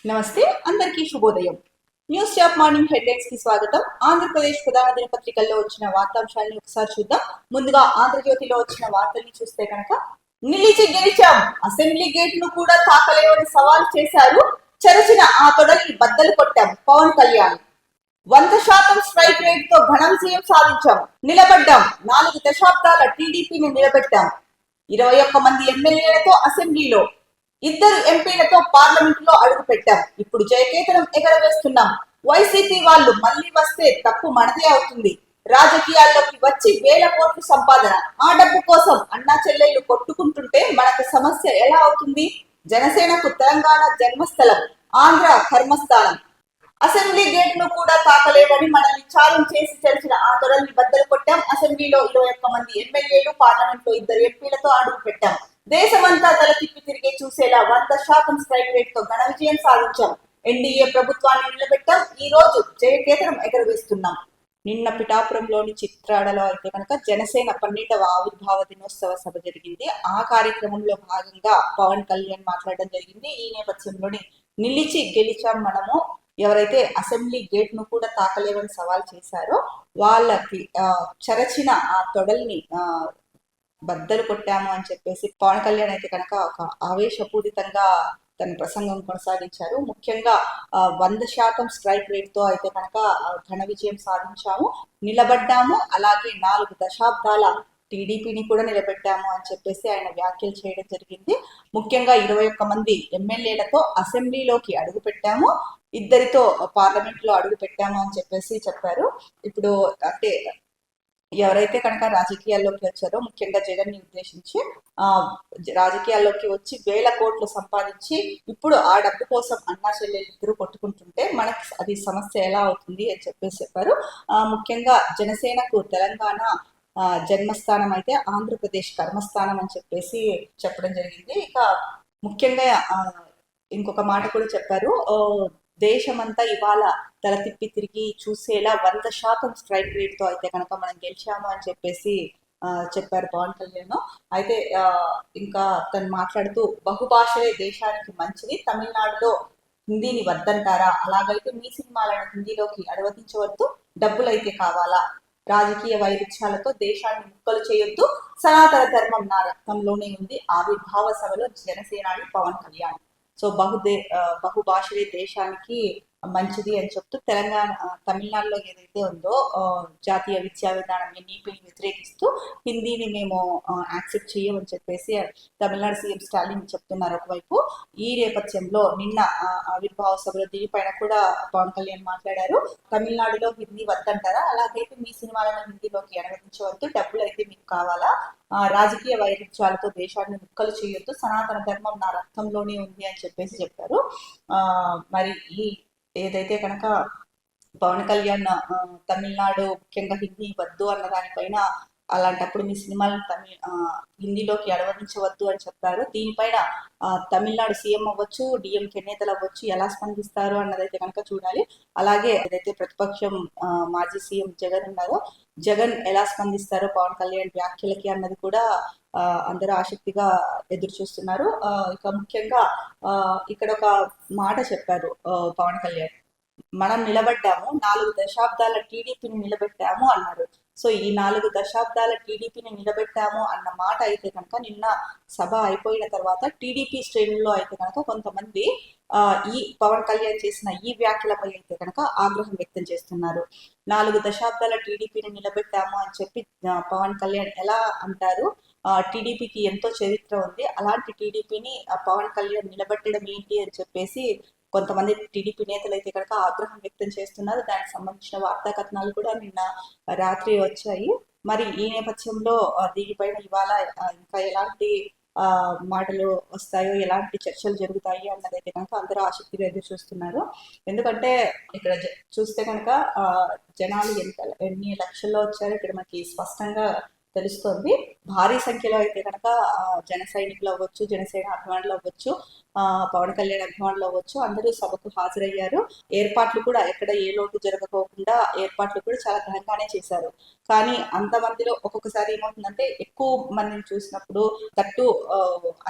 నమస్తే, అందరికీ శుభోదయం. న్యూస్ టాప్ మార్నింగ్ హెడ్లైన్స్ కి స్వాగతం. ఆంధ్రప్రదేశ్ ప్రధాన దినపత్రికల్లో వచ్చిన వార్తాంశాలను ఒకసారి చూద్దాం. ముందుగా ఆంధ్రజ్యోతిలో వచ్చిన వార్తల్ని చూస్తే కనుక, నిలిచి గెలిచాం, అసెంబ్లీ గేట్ ను కూడా తాకలేవని సవాల్ చేశారు, చెరచిన ఆ తొడల్ని బద్దలు కొట్టాం పవన్ కళ్యాణ్. 100% స్ట్రైక్ రేట్ తో ఘన విజయం సాధించాం, నిలబడ్డాం, 4 దశాబ్దాల టీడీపీని నిలబెట్టాం, 21 మంది ఎమ్మెల్యేలతో అసెంబ్లీలో, 2 ఎంపీలతో పార్లమెంట్ లో అడుగు పెట్టాం, ఇప్పుడు జయకేతనం ఎగరవేస్తున్నాం, వైసీపీ వాళ్ళు మళ్ళీ వస్తే తప్పు మనదే అవుతుంది, రాజకీయాల్లోకి వచ్చి వేల కోట్లు సంపాదన, ఆ డబ్బు కోసం అన్నా చెల్లెళ్ళు కొట్టుకుంటుంటే మనకు సమస్య ఎలా అవుతుంది, జనసేనకు తెలంగాణ జన్మస్థలం, ఆంధ్ర కర్మస్థానం, అసెంబ్లీ గేట్ ను కూడా తాకలేవని మనల్ని ఛాలెంజ్ చేసి తెలిసిన ఆ తొడల్ని బద్దలు కొట్టాం, అసెంబ్లీలో 21 మంది ఎమ్మెల్యేలు, పార్లమెంట్ లో 2 ఎంపీలతో అడుగు పెట్టాం, దేశమంతా తల తిప్పి తిరిగే చూసేలా 100% స్ట్రైక్ రేట్ తో ఘన విజయం సాధించాం, ఎన్డీఏ ప్రభుత్వాన్ని నిలబెట్టాం, ఈ రోజు జయకేతనం ఎగరవేస్తున్నాం. నిన్న పిఠాపురంలోని చిత్రాడలో అయితే కనుక జనసేన 12వ ఆవిర్భావ దినోత్సవ సభ జరిగింది. ఆ కార్యక్రమంలో భాగంగా పవన్ కళ్యాణ్ మాట్లాడడం జరిగింది. ఈ నేపథ్యంలోని నిలిచి గెలిచాం మనము, ఎవరైతే అసెంబ్లీ గేట్ ను కూడా తాకలేవని సవాల్ చేశారో వాళ్ళకి చెరచిన ఆ తొడల్ని బద్దలు కొట్టాము అని చెప్పేసి పవన్ కళ్యాణ్ అయితే కనుక ఒక ఆవేశపూరితంగా తన ప్రసంగం కొనసాగించారు. ముఖ్యంగా 100% స్ట్రైక్ రేట్ తో అయితే కనుక ఘన విజయం సాధించాము, నిలబడ్డాము, అలాగే 4 దశాబ్దాల టీడీపీని కూడా నిలబెట్టాము అని చెప్పేసి ఆయన వ్యాఖ్యలు చేయడం జరిగింది. ముఖ్యంగా 21 మంది ఎమ్మెల్యేలతో అసెంబ్లీలోకి అడుగు పెట్టాము, 2తో పార్లమెంట్ లో అడుగు పెట్టాము అని చెప్పేసి చెప్పారు. ఇప్పుడు అంటే ఎవరైతే కనుక రాజకీయాల్లోకి వచ్చారో, ముఖ్యంగా జగన్ ని ఉద్దేశించి రాజకీయాల్లోకి వచ్చి వేల కోట్లు సంపాదించి ఇప్పుడు ఆ డబ్బు కోసం అన్నా చెల్లెలు ఇద్దరు కొట్టుకుంటుంటే మనకి అది సమస్య ఎలా అవుతుంది అని చెప్పేసి చెప్పారు. ముఖ్యంగా జనసేనకు తెలంగాణ జన్మస్థానం అయితే ఆంధ్రప్రదేశ్ కర్మస్థానం అని చెప్పేసి చెప్పడం జరిగింది. ఇక ముఖ్యంగా ఇంకొక మాట కూడా చెప్పారు, దేశమంతా ఇవాళ తల తిప్పి తిరిగి చూసేలా 100% స్ట్రైక్ రేట్ తో అయితే కనుక మనం గెలిచాము అని చెప్పేసి చెప్పారు పవన్ కళ్యాణ్. అయితే ఇంకా తను మాట్లాడుతూ, బహుభాషలే దేశానికి మంచిది, తమిళనాడులో హిందీని వద్దంటారా, అలాగైతే మీ సినిమాలను హిందీలోకి అనువదించవద్దు, డబ్బులైతే కావాలా, రాజకీయ వైరుధ్యాలతో దేశాన్ని ముక్కలు చేయొద్దు, సనాతన ధర్మం నా రక్తంలోనే ఉంది, ఆవిర్భావ సభలో జనసేనాని పవన్ కళ్యాణ్. సో బహుభాషలే దేశానికి మంచిది అని చెప్తూ తమిళనాడులో ఏదైతే ఉందో జాతీయ విద్యా విధానం ఎన్ఈపీని వ్యతిరేకిస్తూ హిందీని మేము యాక్సెప్ట్ చేయమని చెప్పేసి తమిళనాడు సీఎం స్టాలిన్ చెప్తున్నారు ఒకవైపు. ఈ నేపథ్యంలో నిన్న ఆవిర్భావ సభలో దీనిపైన కూడా పవన్ కళ్యాణ్ మాట్లాడారు. తమిళనాడులో హిందీ వద్దంటారా, అలాగైతే మీ సినిమాలను హిందీలోకి అనువదించవద్దు, డబ్బులు అయితే మీకు కావాలా, రాజకీయ వైరుధ్యాలతో దేశాన్ని ముక్కలు చేయొద్దు, సనాతన ధర్మం నా రక్తంలోనే ఉంది అని చెప్పేసి చెప్పారు. మరి ఈ ఏదైతే కనుక పవన్ కళ్యాణ్ తమిళనాడు ముఖ్యంగా హిందీ వద్దు అన్న దానిపైన, అలాంటప్పుడు మీ సినిమాలను హిందీలోకి అనువదించవద్దు అని చెప్పారు. దీనిపైన తమిళనాడు సీఎం అవ్వచ్చు, డిఎంకే నేతలు అవ్వచ్చు, ఎలా స్పందిస్తారు అన్నదైతే కనుక చూడాలి. అలాగే ఏదైతే ప్రతిపక్షం మాజీ సీఎం జగన్ ఉన్నారో, జగన్ ఎలా స్పందిస్తారో పవన్ కళ్యాణ్ వ్యాఖ్యలకి అన్నది కూడా అందరూ ఆసక్తిగా ఎదురు చూస్తున్నారు. ఇక ముఖ్యంగా ఇక్కడ ఒక మాట చెప్పారు పవన్ కళ్యాణ్, మనం నిలబడ్డాము, 4 దశాబ్దాల టీడీపీని నిలబెట్టాము అన్నారు. సో ఈ 4 దశాబ్దాల టీడీపీని నిలబెట్టాము అన్న మాట అయితే కనుక నిన్న సభ అయిపోయిన తర్వాత టీడీపీ శ్రేణుల్లో అయితే కనుక కొంతమంది ఈ పవన్ కళ్యాణ్ చేసిన ఈ వ్యాఖ్యలపై అయితే కనుక ఆగ్రహం వ్యక్తం చేస్తున్నారు. 4 దశాబ్దాల టీడీపీని నిలబెట్టాము అని చెప్పి పవన్ కళ్యాణ్ ఎలా అంటారు, టీడీపీకి ఎంతో చరిత్ర ఉంది, అలాంటి టీడీపీని పవన్ కళ్యాణ్ నిలబెట్టడం ఏంటి అని చెప్పేసి కొంతమంది టీడీపీ నేతలు అయితే కనుక ఆగ్రహం వ్యక్తం చేస్తున్నారు. దానికి సంబంధించిన వార్తా కథనాలు కూడా నిన్న రాత్రి వచ్చాయి. మరి ఈ నేపథ్యంలో దీనిపైన ఇవాళ ఇంకా ఎలాంటి మాటలు వస్తాయో, ఎలాంటి చర్చలు జరుగుతాయి అన్నదైతే కనుక అందరూ ఆసక్తిగా ఎదురు చూస్తున్నారు. ఎందుకంటే ఇక్కడ చూస్తే కనుక జనాలు ఎన్ని లక్షల్లో వచ్చారో ఇక్కడ మనకి స్పష్టంగా తెలుస్తోంది. భారీ సంఖ్యలో అయితే కనుక జన సైనికులు అవ్వచ్చు, జనసేన అభిమానులు అవ్వచ్చు, పవన్ కళ్యాణ్ అభిమానులు అవ్వచ్చు, అందరూ సభకు హాజరయ్యారు. ఏర్పాట్లు కూడా ఎక్కడ ఏ లోటు జరగకోకుండా ఏర్పాట్లు కూడా చాలా ఘనంగానే చేశారు. కానీ అంతమందిలో ఒక్కొక్కసారి ఏమవుతుందంటే, ఎక్కువ మందిని చూసినప్పుడు తట్టు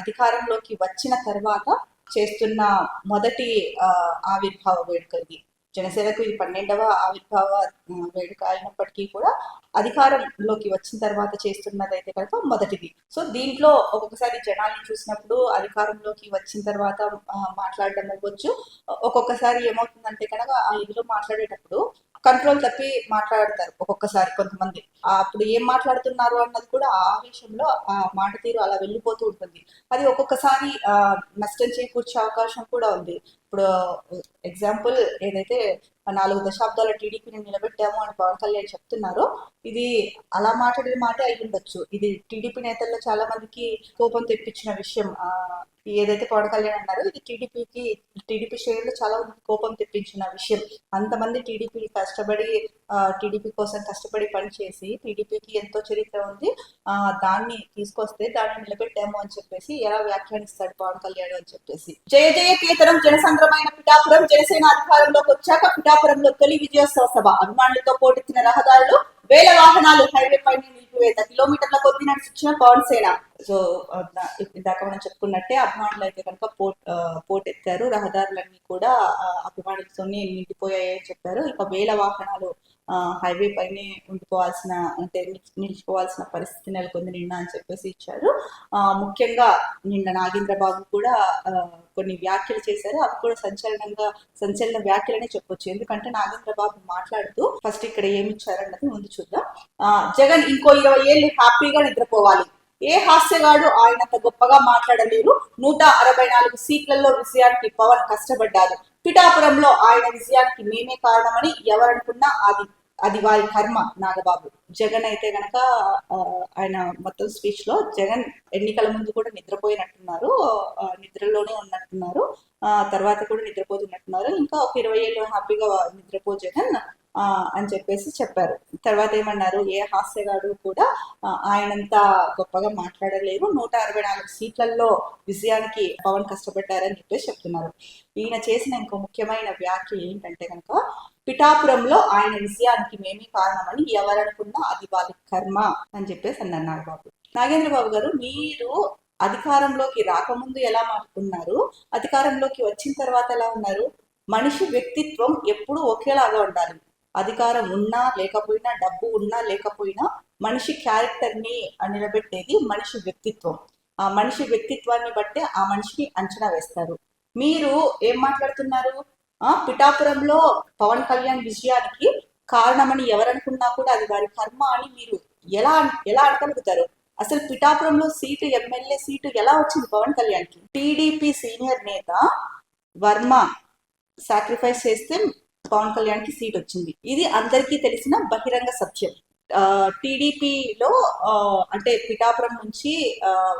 అధికారంలోకి వచ్చిన తర్వాత చేస్తున్న మొదటి ఆవిర్భావ వేడుక ఇది. జనసేనకు ఇది 12వ ఆవిర్భావ వేడుక అయినప్పటికీ కూడా అధికారంలోకి వచ్చిన తర్వాత చేస్తున్నదైతే కనుక మొదటిది. సో దీంట్లో ఒక్కొక్కసారి జనాల్ని చూసినప్పుడు అధికారంలోకి వచ్చిన తర్వాత మాట్లాడడం అవ్వచ్చు. ఒక్కొక్కసారి ఏమవుతుందంటే కనుక ఆ ఇదిలో మాట్లాడేటప్పుడు కంట్రోల్ తప్పి మాట్లాడతారు ఒక్కొక్కసారి కొంతమంది. అప్పుడు ఏం మాట్లాడుతున్నారు అన్నది కూడా ఆ ఆవేశంలో ఆ మాట తీరు అలా వెళ్ళిపోతూ ఉంటుంది. అది ఒక్కొక్కసారి నష్టం చేకూర్చే అవకాశం కూడా ఉంది. ఇప్పుడు ఎగ్జాంపుల్ ఏదైతే 4 దశాబ్దాల టీడీపీని నిలబెట్టాము అని పవన్ కళ్యాణ్ చెప్తున్నారో ఇది అలా మాట్లాడిన మాటే అయి ఉండొచ్చు. ఇది టీడీపీ నేతల్లో చాలా మందికి కోపం తెప్పించిన విషయం. ఏదైతే పవన్ కళ్యాణ్ అన్నారో ఇది టీడీపీ శ్రేణులు చాలా మంది కోపం తెప్పించిన విషయం. అంతమంది టీడీపీ కష్టపడి టీడీపీ కోసం కష్టపడి పనిచేసి టీడీపీకి ఎంతో చరిత్ర ఉంది, దాన్ని తీసుకొస్తే దాన్ని నిలబెట్టాము అని చెప్పేసి ఎలా వ్యాఖ్యానిస్తాడు పవన్ కళ్యాణ్ అని చెప్పేసి. జయ జయ కేతనం జనసంద్రమైన పిఠాపురం, జనసేన అధికారంలోకి వచ్చాక పిఠాపురంలో తొలి విజయోత్సవ సభ, అభిమానులతో పోటెత్తిన రహదారులు, వేల వాహనాలు హైవే పైన నిలిపివేత, కిలోమీటర్ల కొద్ది నడిచిన పవన్ సేన. సో ఇందాక మనం చెప్పుకున్నట్టే అభిమానులు అయితే కనుక పోటెత్తారు, రహదారులన్నీ కూడా అభిమానులతోనే నిండిపోయాయని చెప్పారు. ఇక వేల వాహనాలు హైవే పైనే ఉండిపోవాల్సిన అంటే నిలిచిపోవాల్సిన పరిస్థితి నెలకొంది నిన్న అని చెప్పేసి ఇచ్చారు. ముఖ్యంగా నిన్న నాగేంద్రబాబు కూడా కొన్ని వ్యాఖ్యలు చేశారు. అవి కూడా సంచలన వ్యాఖ్యలనే చెప్పొచ్చు. ఎందుకంటే నాగేంద్రబాబు మాట్లాడుతూ ఫస్ట్ ఇక్కడ ఏమి ఇచ్చారన్నది ముందు చూద్దాం. జగన్ ఇంకో 20 ఏళ్ళు హ్యాపీగా నిద్రపోవాలి, ఏ హాస్యగాడు ఆయనంత గొప్పగా మాట్లాడలేరు, 164 సీట్లలో విజయానికి పవన్ కష్టపడ్డారు, పిఠాపురంలో ఆయన విజయానికి మేమే కారణమని ఎవరనుకున్నా అది వారి కర్మ. నాగబాబు జగన్ అయితే గనక ఆయన మొత్తం స్పీచ్ లో జగన్ ఎన్నికల ముందు కూడా నిద్రపోయినట్టున్నారు, నిద్రలోనే ఉన్నట్టున్నారు, తర్వాత కూడా నిద్రపోతున్నట్టున్నారు. ఇంకా ఒక 20 ఏళ్ళు హ్యాపీగా నిద్రపో జగన్ అని చెప్పేసి చెప్పారు. తర్వాత ఏమన్నారు, ఏ హాస్యగాడు కూడా ఆయనంతా గొప్పగా మాట్లాడలేరు, 164 సీట్లలో విజయానికి పవన్ కష్టపడ్డారని చెప్పేసి చెప్తున్నారు. ఈయన చేసిన ఇంకో ముఖ్యమైన వ్యాఖ్య ఏంటంటే కనుక పిఠాపురంలో ఆయన విజయానికి మేమే కారణమని ఎవరనుకున్నా అది వారి కర్మ అని చెప్పేసి అన్నారు నాగబాబు. నాగేంద్ర బాబు గారు, మీరు అధికారంలోకి రాకముందు ఎలా ఉన్నారు, అధికారంలోకి వచ్చిన తర్వాత ఎలా ఉన్నారు? మనిషి వ్యక్తిత్వం ఎప్పుడూ ఒకేలాగా ఉండాలి. అధికారం ఉన్నా లేకపోయినా, డబ్బు ఉన్నా లేకపోయినా మనిషి క్యారెక్టర్ ని నిలబెట్టేది మనిషి వ్యక్తిత్వం. ఆ మనిషి వ్యక్తిత్వాన్ని బట్టే ఆ మనిషిని అంచనా వేస్తారు. మీరు ఏం మాట్లాడుతున్నారు? పిఠాపురంలో పవన్ కళ్యాణ్ విజయానికి కారణమని ఎవరనుకున్నా కూడా అది వారి కర్మ అని మీరు ఎలా అనగలుగుతారు? అసలు పిఠాపురంలో సీటు, ఎమ్మెల్యే సీటు ఎలా వచ్చింది పవన్ కళ్యాణ్ కి? టీడీపీ సీనియర్ నేత వర్మ సాక్రిఫైస్ చేస్తే పవన్ కళ్యాణ్ కి సీట్ వచ్చింది. ఇది అందరికీ తెలిసిన బహిరంగ సత్యం. టీడీపీలో అంటే పిఠాపురం నుంచి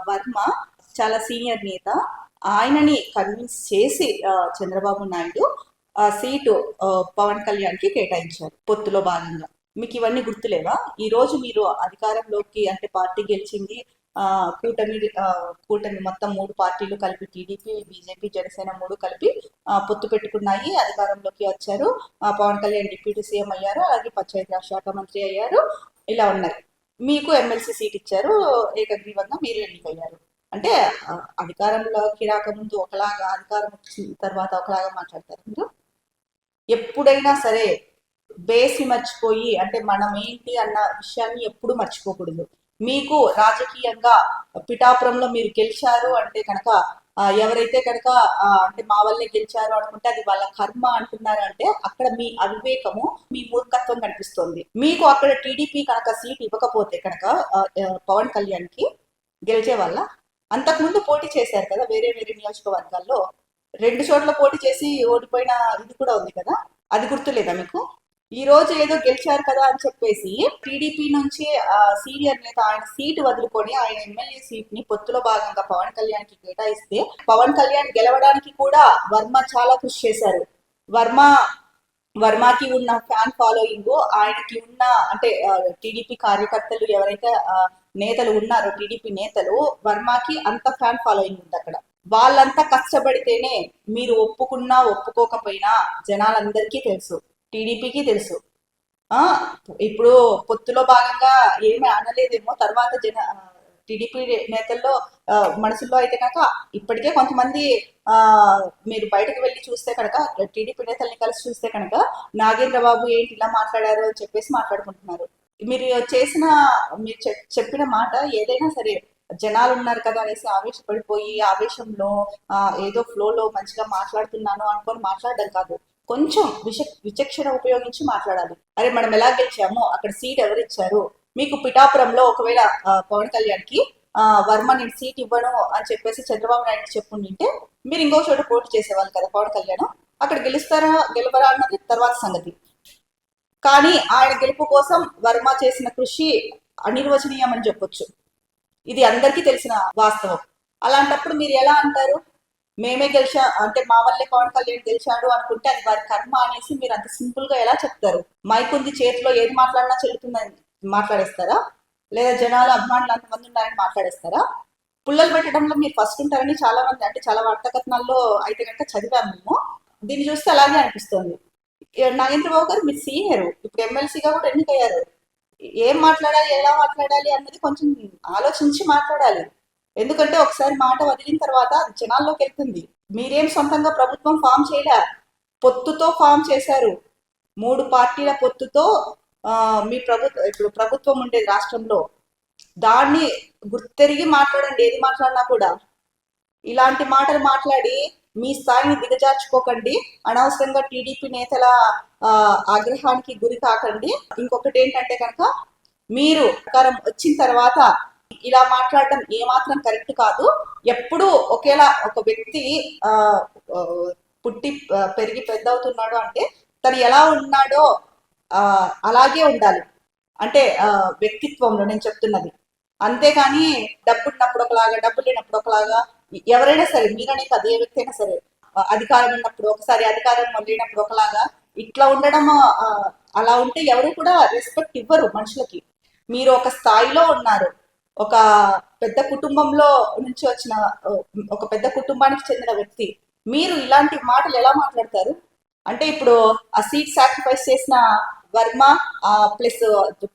వర్మ చాలా సీనియర్ నేత, ఆయనని కన్విన్స్ చేసి చంద్రబాబు నాయుడు ఆ సీటు పవన్ కళ్యాణ్ కి కేటాయించారు పొత్తులో భాగంగా. మీకు ఇవన్నీ గుర్తులేవా? ఈ రోజు మీరు అధికారంలోకి అంటే పార్టీ గెలిచింది, కూటమి మొత్తం 3 పార్టీలు కలిపి టీడీపీ, బీజేపీ, జనసేన 3 కలిపి పొత్తు పెట్టుకున్నాయి, అధికారంలోకి వచ్చారు. పవన్ కళ్యాణ్ డిప్యూటీ సీఎం అయ్యారు, అలాగే పంచాయతీరాజ్ శాఖ మంత్రి అయ్యారు. ఇలా ఉన్నాయి. మీకు ఎమ్మెల్సీ సీట్ ఇచ్చారు, ఏకగ్రీవంగా మీరు ఎన్నికయ్యారు. అంటే అధికారంలోకి రాకముందు ఒకలాగా, అధికారం వచ్చిన తర్వాత ఒకలాగా మాట్లాడతారు మీరు. ఎప్పుడైనా సరే బేసి మర్చిపోయి అంటే మనం ఏంటి అన్న విషయాన్ని ఎప్పుడు మర్చిపోకూడదు. మీకు రాజకీయంగా పిఠాపురంలో మీరు గెలిచారు అంటే కనుక ఎవరైతే కనుక అంటే మా వల్లే గెలిచారు అనుకుంటే అది వాళ్ళ కర్మ అంటున్నారు అంటే అక్కడ మీ అవివేకము, మీ మూర్ఖత్వం కనిపిస్తోంది. మీకు అక్కడ టీడీపీ కనుక సీట్ ఇవ్వకపోతే కనుక పవన్ కళ్యాణ్ కి గెలిచే వాళ్ళ? అంతకుముందు పోటీ చేశారు కదా వేరే నియోజకవర్గాల్లో, 2 చోట్ల పోటీ చేసి ఓడిపోయిన ఇది కూడా ఉంది కదా, అది గుర్తులేదా మీకు? ఈ రోజు ఏదో గెలిచారు కదా అని చెప్పేసి టీడీపీ నుంచి సీనియర్ నేత ఆయన సీటు వదులుకొని ఆయన ఎమ్మెల్యే సీట్ ని పొత్తులో భాగంగా పవన్ కళ్యాణ్ కి కేటాయిస్తే పవన్ కళ్యాణ్ గెలవడానికి కూడా వర్మ చాలా కృషి చేశారు. వర్మకి ఉన్న ఫ్యాన్ ఫాలోయింగ్, ఆయనకి ఉన్న అంటే టీడీపీ కార్యకర్తలు ఎవరైతే నేతలు ఉన్నారో టీడీపీ నేతలు, వర్మకి అంత ఫ్యాన్ ఫాలోయింగ్ ఉంది అక్కడ. వాళ్ళంతా కష్టపడితేనే, మీరు ఒప్పుకున్నా ఒప్పుకోకపోయినా జనాలందరికీ తెలుసు, టీడీపీకి తెలుసు. ఇప్పుడు పొత్తులో భాగంగా ఏమీ అనలేదేమో, తర్వాత టీడీపీ నేతల్లో మనసుల్లో అయితే కనుక ఇప్పటికే కొంతమంది ఆ మీరు బయటకు వెళ్ళి చూస్తే కనుక టీడీపీ నేతల్ని కలిసి చూస్తే కనుక నాగేంద్ర బాబు ఏంటి ఇలా మాట్లాడారు అని చెప్పేసి మాట్లాడుకుంటున్నారు. మీరు చేసిన మీరు చెప్పిన మాట ఏదైనా సరే జనాలు ఉన్నారు కదా అనేసి ఆవేశపడిపోయి ఆవేశంలో ఏదో ఫ్లోలో మంచిగా మాట్లాడుతున్నాను అనుకొని మాట్లాడడం కాదు. కొంచెం విచక్షణ ఉపయోగించి మాట్లాడాలి. అరే మనం ఎలా గెలిచాము, అక్కడ సీట్ ఎవరు ఇచ్చారు, మీకు పిఠాపురంలో ఒకవేళ పవన్ కళ్యాణ్ కి వర్మ నేను సీట్ ఇవ్వను అని చెప్పేసి చంద్రబాబు నాయుడు చెప్పుంటే మీరు ఇంకో చోట పోటీ చేసేవాళ్ళు కదా పవన్ కళ్యాణ్. అక్కడ గెలుస్తారా గెలవరా అన్నది తర్వాత సంగతి. కానీ ఆయన గెలుపు కోసం వర్మ చేసిన కృషి అనిర్వచనీయం అని చెప్పొచ్చు. ఇది అందరికీ తెలిసిన వాస్తవం. అలాంటప్పుడు మీరు ఎలా అంటారు మేమే గెలిచా అంటే మా వల్లే పవన్ కళ్యాణ్ గెలిచాడు అనుకుంటే అది వారి కర్మ అనేసి మీరు అంత సింపుల్ గా ఎలా చెప్తారు? మైకుంది చేతిలో ఏది మాట్లాడినా చెల్లుతుందని మాట్లాడేస్తారా? లేదా జనాలు అభిమానులు అంతమంది ఉన్నారని మాట్లాడేస్తారా? పుల్లలు పెట్టడంలో మీరు ఫస్ట్ ఉంటారని చాలా మంది అంటే చాలా వార్తా కథనాల్లో అయితే కనుక చదివాము మేము. దీన్ని చూస్తే అలాగే అనిపిస్తుంది. నాగేంద్రబాబు గారు మీరు సీనియర్, ఇప్పుడు ఎమ్మెల్సీగా కూడా ఎన్నికయ్యారు. ఏం మాట్లాడాలి ఎలా మాట్లాడాలి అన్నది కొంచెం ఆలోచించి మాట్లాడాలి. ఎందుకంటే ఒకసారి మాట వదిలిన తర్వాత జనాల్లోకి వెళ్తుంది. మీరేం సొంతంగా ప్రభుత్వం ఫామ్ చేయలే, పొత్తుతో ఫామ్ చేశారు. 3 పార్టీల పొత్తుతో మీ ఇప్పుడు ప్రభుత్వం ఉండేది రాష్ట్రంలో. దాన్ని గుర్తెరిగి మాట్లాడండి ఏది మాట్లాడినా కూడా. ఇలాంటి మాటలు మాట్లాడి మీ స్థాయిని దిగజార్చుకోకండి. అనవసరంగా టీడీపీ నేతల ఆగ్రహానికి గురి కాకండి. ఇంకొకటి ఏంటంటే కనుక మీరు అధికారం వచ్చిన తర్వాత ఇలా మాట్లాడడం ఏమాత్రం కరెక్ట్ కాదు. ఎప్పుడు ఒకేలా ఒక వ్యక్తి పుట్టి పెరిగి పెద్ద అవుతున్నాడు అంటే తను ఎలా ఉన్నాడో అలాగే ఉండాలి. అంటే వ్యక్తిత్వంలో నేను చెప్తున్నది. అంతేగాని డబ్బు ఉన్నప్పుడు ఒకలాగా డబ్బు లేనప్పుడు ఒకలాగా ఎవరైనా సరే మీరనే కాదు ఏ వ్యక్తి అయినా సరే అధికారం ఉన్నప్పుడు ఒకసారి అధికారం లేనప్పుడు ఒకలాగా ఇట్లా ఉండడం అలా ఉంటే ఎవరు కూడా రెస్పెక్ట్ ఇవ్వరు మనుషులకి. మీరు ఒక స్థాయిలో ఉన్నారు, ఒక పెద్ద కుటుంబంలో నుంచి వచ్చిన ఒక పెద్ద కుటుంబానికి చెందిన వ్యక్తి, మీరు ఇలాంటి మాటలు ఎలా మాట్లాడతారు? అంటే ఇప్పుడు ఆ సీట్ సాక్రిఫైస్ చేసిన వర్మ ప్లస్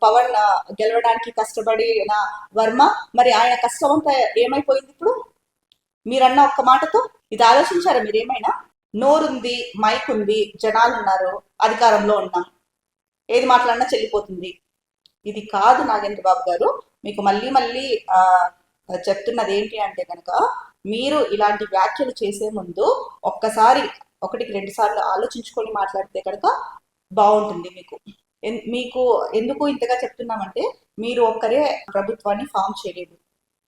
పవన్ గెలవడానికి కష్టపడిన వర్మ, మరి ఆయన కష్టం అంతా ఏమైపోయింది ఇప్పుడు మీరన్న ఒక్క మాటతో? ఇది ఆలోచించారా మీరేమైనా? నోరుంది, మైక్ ఉంది, జనాలు ఉన్నారు, అధికారంలో ఉన్నాం, ఏది మాట్లాడినా చెల్లిపోతుంది. ఇది కాదు నాగేంద్ర బాబు గారు. మీకు మళ్ళీ మళ్ళీ చెప్తున్నది ఏంటి అంటే కనుక మీరు ఇలాంటి వ్యాఖ్యలు చేసే ముందు ఒక్కసారి 1-2 సార్లు ఆలోచించుకొని మాట్లాడితే కనుక బాగుంటుంది. మీకు ఎందుకు ఇంతగా చెప్తున్నామంటే మీరు ఒక్కరే ప్రభుత్వాన్ని ఫామ్ చేయలేదు,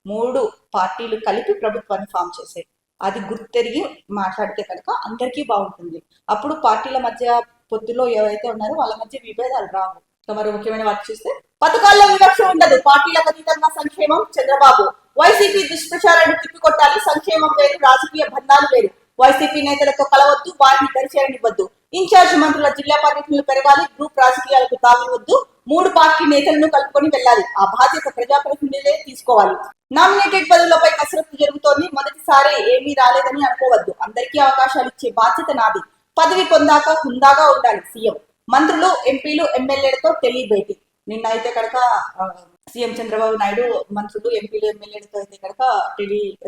3 పార్టీలు కలిపి ప్రభుత్వాన్ని ఫామ్ చేశాయి. అది గుర్తెరిగి మాట్లాడితే కనుక అందరికీ బాగుంటుంది. అప్పుడు పార్టీల మధ్య పొత్తులో ఎవరైతే ఉన్నారో వాళ్ళ మధ్య విభేదాలు రావు. మరో ముఖ్యమైన వాటి చూస్తే పథకాల్లో వివక్ష ఉండదు, పార్టీలకు అతీతంగా సంక్షేమం చంద్రబాబు. వైసీపీ దుష్ప్రచారాన్ని తిప్పికొట్టాలి, సంక్షేమం వేరు రాజకీయ బంధాలు వేరు. వైసీపీ నేతలతో కలవద్దు, వారిని దరిచేరనివ్వద్దు. ఇన్ఛార్జ్ మంత్రుల జిల్లా పర్యటనలు పెరగాలి, గ్రూప్ రాజకీయాలకు తావివద్దు. 3 పార్టీ నేతలను కలుపుకొని వెళ్ళాలి, ఆ బాధ్యత ప్రజాప్రతినిధులే తీసుకోవాలి. నామినేటెడ్ పదవులపై కసరత్తు జరుగుతోంది, మొదటిసారి ఏమీ రాలేదని అనుకోవద్దు. అందరికీ అవకాశాలు ఇచ్చే బాధ్యత నాది. పదవి పొందాక హుందాగా ఉండాలి సీఎం. మంత్రులు ఎంపీలు ఎమ్మెల్యేలతో భేటీ. నిన్న అయితే కనుక సీఎం చంద్రబాబు నాయుడు మంత్రులు ఎంపీలు ఎమ్మెల్యేలతో అయితే కనుక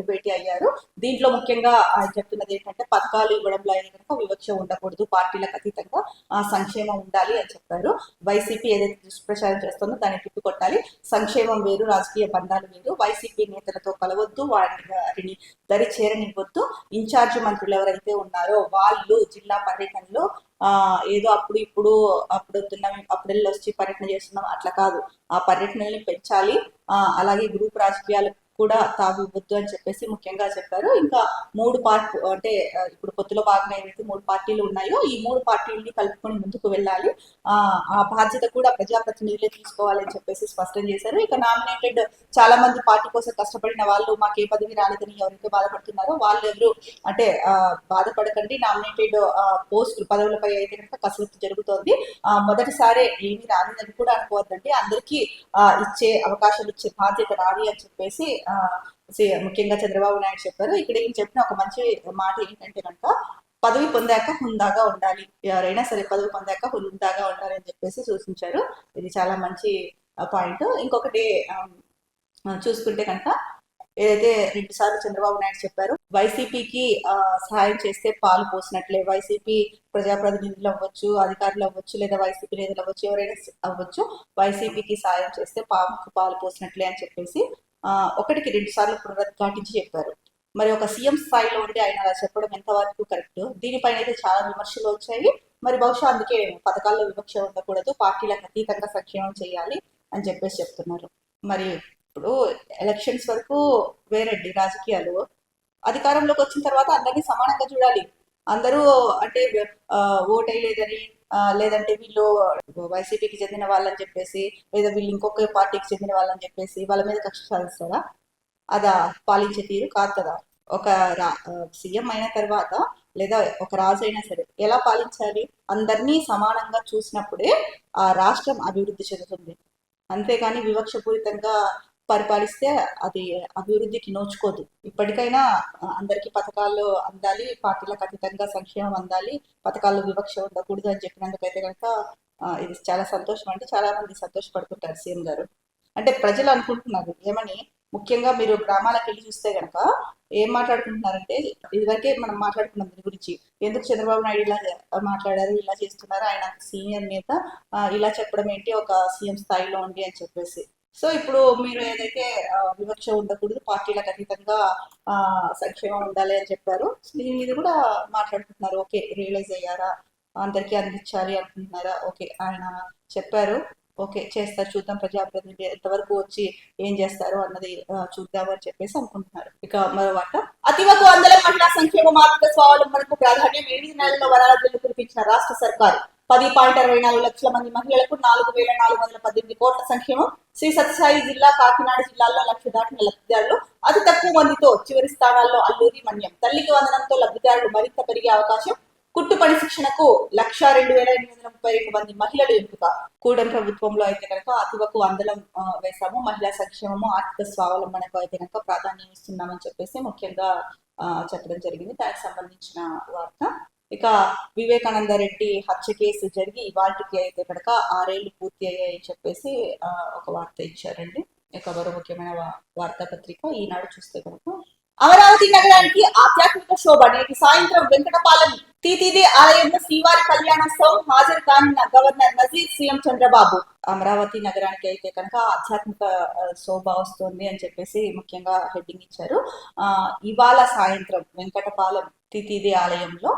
భేటీ అయ్యారు. దీంట్లో ముఖ్యంగా ఆయన చెప్తున్నది ఏంటంటే పథకాలు ఇవ్వడంలో అయితే కనుక వివక్ష ఉండకూడదు, పార్టీలకు అతీతంగా సంక్షేమం ఉండాలి అని చెప్పారు. వైసీపీ ఏదైతే దుష్ప్రచారం చేస్తుందో దాన్ని తిప్పికొట్టాలి, సంక్షేమం వేరు రాజకీయ బంధాలు వేరు. వైసీపీ నేతలతో కలవద్దు, వారిని దరి చేరనివ్వద్దు. ఇన్ఛార్జ్ మంత్రులు ఎవరైతే ఉన్నారో వాళ్ళు జిల్లా పర్యటనలో ఏదో అప్పుడెళ్ళి వచ్చి పర్యటన చేస్తున్నాం అట్లా కాదు, ఆ పర్యటనల్ని పెంచాలి. అలాగే గ్రూప్ రాజకీయాలకు కూడా తావివ్వద్దు అని చెప్పేసి ముఖ్యంగా చెప్పారు. ఇంకా 3 పార్టీ అంటే ఇప్పుడు పొత్తులో భాగంగా ఏవైతే 3 పార్టీలు ఉన్నాయో ఈ 3 పార్టీలని కలుపుకొని ముందుకు వెళ్ళాలి, ఆ బాధ్యత కూడా ప్రజాప్రతినిధులే తీసుకోవాలని చెప్పేసి స్పష్టం చేశారు. ఇక నామినేటెడ్ చాలా మంది పార్టీ కోసం కష్టపడిన వాళ్ళు మాకు ఏ పదవి రాలేదని ఎవరైతే బాధపడుతున్నారో వాళ్ళు ఎవరు అంటే బాధపడకండి. నామినేటెడ్ పోస్టులు పదవులపై అయితే కనుక కసరత్తు జరుగుతోంది. మొదటిసారి ఏమీ రాలేదని కూడా అనుకోవద్దండి, అందరికీ ఇచ్చే అవకాశాలు ఇచ్చే బాధ్యత రాలి అని చెప్పేసి ముఖ్యంగా చంద్రబాబు నాయుడు చెప్పారు. ఇక్కడ ఏం చెప్పిన ఒక మంచి మాట ఏంటంటే కనుక పదవి పొందాక హుందాగా ఉండాలి, ఎవరైనా సరే పదవి పొందాక హుందాగా ఉండాలి అని చెప్పేసి సూచించారు. ఇది చాలా మంచి పాయింట్. ఇంకొకటి చూసుకుంటే కనుక ఏదైతే 2 సార్లు చంద్రబాబు నాయుడు చెప్పారు, వైసీపీకి సహాయం చేస్తే పాలు పోసినట్లే. వైసీపీ ప్రజాప్రతినిధులు అవ్వచ్చు, అధికారులు అవ్వచ్చు, లేదా వైసీపీ నేతలు అవ్వచ్చు, ఎవరైనా అవ్వచ్చు, వైసీపీకి సహాయం చేస్తే పాముకు పాలు పోసినట్లే అని చెప్పేసి 1కి 2 సార్లు పునరుద్ఘాటించి చెప్పారు. మరి ఒక సీఎం స్థాయిలో ఉండి ఆయన అలా చెప్పడం ఎంతవరకు కరెక్ట్? దీనిపైన అయితే చాలా విమర్శలు వచ్చాయి. మరి బహుశా అందుకే పథకాల్లో వివక్ష ఉండకూడదు, పార్టీలకు అతీతంగా సంక్షేమం చేయాలి అని చెప్పేసి చెప్తున్నారు. మరి ఇప్పుడు ఎలక్షన్స్ వరకు వేరండి రాజకీయాలు. అధికారంలోకి వచ్చిన తర్వాత అందరినీ సమానంగా చూడాలి. అందరూ అంటే ఓటేయలేదని, లేదంటే వీళ్ళు వైసీపీకి చెందిన వాళ్ళని చెప్పేసి, లేదా వీళ్ళు ఇంకొక పార్టీకి చెందిన వాళ్ళని చెప్పేసి వాళ్ళ మీద కక్ష సాధిస్తారా? అదా పాలించే తీరు కాదు కదా. ఒక సీఎం అయిన తర్వాత లేదా ఒక రాజు అయినా సరే ఎలా పాలించాలి? అందరినీ సమానంగా చూసినప్పుడే ఆ రాష్ట్రం అభివృద్ధి చెందుతుంది. అంతేగాని వివక్షపూరితంగా పరిపాలిస్తే అది అభివృద్ధికి నోచుకోదు. ఇప్పటికైనా అందరికీ పథకాలు అందాలి, పార్టీలకు అతీతంగా సంక్షేమం అందాలి, పథకాల్లో వివక్ష ఉండకూడదు అని చెప్పినందుకైతే కనుక ఇది చాలా సంతోషం. అంటే చాలా మంది సంతోషపడుతుంటారు సీఎం గారు. అంటే ప్రజలు అనుకుంటున్నారు ఏమని, ముఖ్యంగా మీరు గ్రామాలకు వెళ్ళి చూస్తే కనుక ఏం మాట్లాడుకుంటున్నారంటే, ఇదివరకే మనం మాట్లాడుకున్నాం దీని గురించి, ఎందుకు చంద్రబాబు నాయుడు ఇలా మాట్లాడారు, ఇలా చేస్తున్నారు, ఆయన సీనియర్ నేత ఇలా చెప్పడం ఏంటి ఒక సీఎం స్థాయిలో ఉండి అని చెప్పేసి. సో ఇప్పుడు మీరు ఏదైతే వివక్ష ఉండకూడదు, పార్టీలకు అతీతంగా సంక్షేమం ఉండాలి అని చెప్పారు, దీని మీద కూడా మాట్లాడుకుంటున్నారు. ఓకే, రియలైజ్ అయ్యారా? అందరికీ అందించాలి అనుకుంటున్నారా? ఓకే, ఆయన చెప్పారు, ఓకే చేస్తారు, చూద్దాం ప్రజాప్రతినిధి ఎంతవరకు వచ్చి ఏం చేస్తారు అన్నది చూద్దాం అని చెప్పేసి అనుకుంటున్నారు. ఇక మరో వార్త, అతివకు వందల మహిళా సంక్షేమ ఆర్థిక స్వావలంబనకు ప్రాధాన్యం. 8 నెలల్లో వరాల జల్లు కురిపించిన రాష్ట్ర సర్కారు 10.24 లక్షల మంది మహిళలకు 4,418 కోట్ల సంక్షేమం. శ్రీ సత్యసాయి జిల్లా, కాకినాడ జిల్లాల్లో 1,00,000 దాటిన లబ్ధిదారులు. అతి తక్కువ మందితో చివరి స్థానాల్లో అల్లూరి, మన్యం. తల్లికి వందనంతో లబ్ధిదారులు మరింత పెరిగే అవకాశం. కుట్టు పని శిక్షణకు 1,02,832 మంది మహిళలు ఎంపిక. కూడెం ప్రభుత్వంలో అయితే కనుక అతివకు అందలం వేశాము, మహిళా సంక్షేమము ఆర్థిక స్వావలంబనకు అయితే కనుక ప్రాధాన్యం ఇస్తున్నామని చెప్పేసి ముఖ్యంగా చెప్పడం జరిగింది. దానికి సంబంధించిన వార్త. ఇక వివేకానంద రెడ్డి హత్య కేసు జరిగి ఇవాళకి అయితే కనుక 6 ఏళ్లు పూర్తి అయ్యాయని చెప్పేసి ఒక వార్త ఇచ్చారండి. ఇక మరో ముఖ్యమైన వార్తాపత్రిక ఈనాడు చూస్తే కనుక, అమరావతి నగరానికి ఆధ్యాత్మిక శోభ. నేటి సాయంత్రం వెంకటపాలెం టీటీడీ ఆలయంలో శ్రీవారి కళ్యాణోత్సవం. హాజరు కానున్న గవర్నర్ నజీర్, సీఎం చంద్రబాబు. అమరావతి నగరానికి అయితే కనుక ఆధ్యాత్మిక శోభ వస్తుంది అని చెప్పేసి ముఖ్యంగా హెడ్డింగ్ ఇచ్చారు. ఇవాళ సాయంత్రం వెంకటపాలెం టీటీడీ ఆలయంలో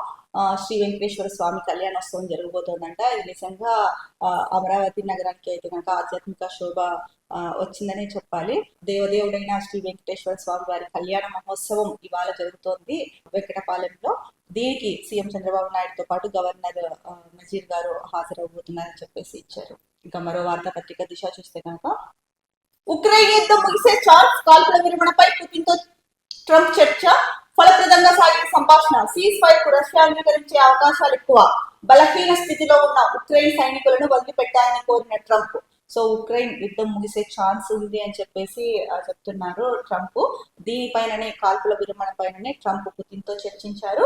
శ్రీ వెంకటేశ్వర స్వామి కళ్యాణోత్సవం జరగబోతోందంట. ఇది నిజంగా అమరావతి నగరానికి అయితే కనుక ఆధ్యాత్మిక శోభ వచ్చిందనే చెప్పాలి. దేవదేవుడైన శ్రీ వెంకటేశ్వర స్వామి వారి కళ్యాణ మహోత్సవం ఇవాళ జరుగుతోంది వెంకటపాలెంలో. దీనికి సీఎం చంద్రబాబు నాయుడుతో పాటు గవర్నర్ నజీర్ గారు హాజరవబోతున్నారని చెప్పేసి ఇచ్చారు. ఇంకా మరో వార్తాపత్రిక దిశ చూస్తే కనుక, ఉక్రెయిన్ యుద్ధం ముగిసే ఛాన్స్, కాల్పుల విరమణపై పుతిన్తో ట్రంప్ చర్చ. ఫలప్రదంగా సాగిన సంభాషణ. సీజ్ ఫైర్ కు రష్యా అంగీకరించే అవకాశాలు ఎక్కువ. బలహీన స్థితిలో ఉన్న ఉక్రెయిన్ సైనికులను వదిలిపెట్టాలని కోరిన ట్రంప్. సో ఉక్రెయిన్ యుద్ధం ముగిసే ఛాన్స్ ఉంది అని చెప్పేసి చెప్తున్నారు ట్రంప్. దీనిపైననే, కాల్పుల విరమణ పైననే ట్రంప్ పుతిన్తో చర్చించారు.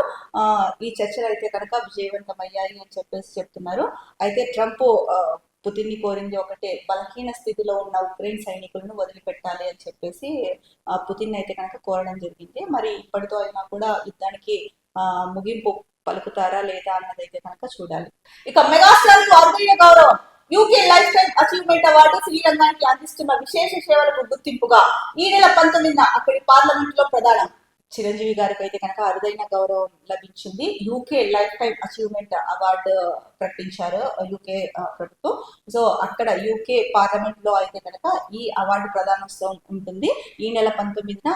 ఈ చర్చలు అయితే కనుక విజయవంతమయ్యాయి అని చెప్పేసి చెప్తున్నారు. అయితే ట్రంప్ పుతిన్ని కోరింది ఒకటే, బలహీన స్థితిలో ఉన్న ఉక్రెయిన్ సైనికులను వదిలిపెట్టాలి అని చెప్పేసి పుతిన్ అయితే కనుక కోరడం జరిగింది. మరి ఇప్పటితో అయినా కూడా యుద్ధానికి ముగింపు పలుకుతారా లేదా అన్నదైతే కనుక చూడాలి. ఇక మెగాస్టార్ కు అరుదైన గౌరవం. UK lifetime achievement award శ్రీరంగానికి అందిస్తున్న విశేష సేవలకు గుర్తింపుగా ఈ నెల 19న అక్కడి పార్లమెంట్ లో ప్రదానం. చిరంజీవి గారికి అయితే కనుక అరుదైన గౌరవం లభించింది. UK lifetime achievement award ప్రకటించారు యూకే ప్రభుత్వం. సో అక్కడ యూకే పార్లమెంట్ లో అయితే కనుక ఈ అవార్డు ప్రదానోత్సవం ఉంటుంది. ఈ నెల 19న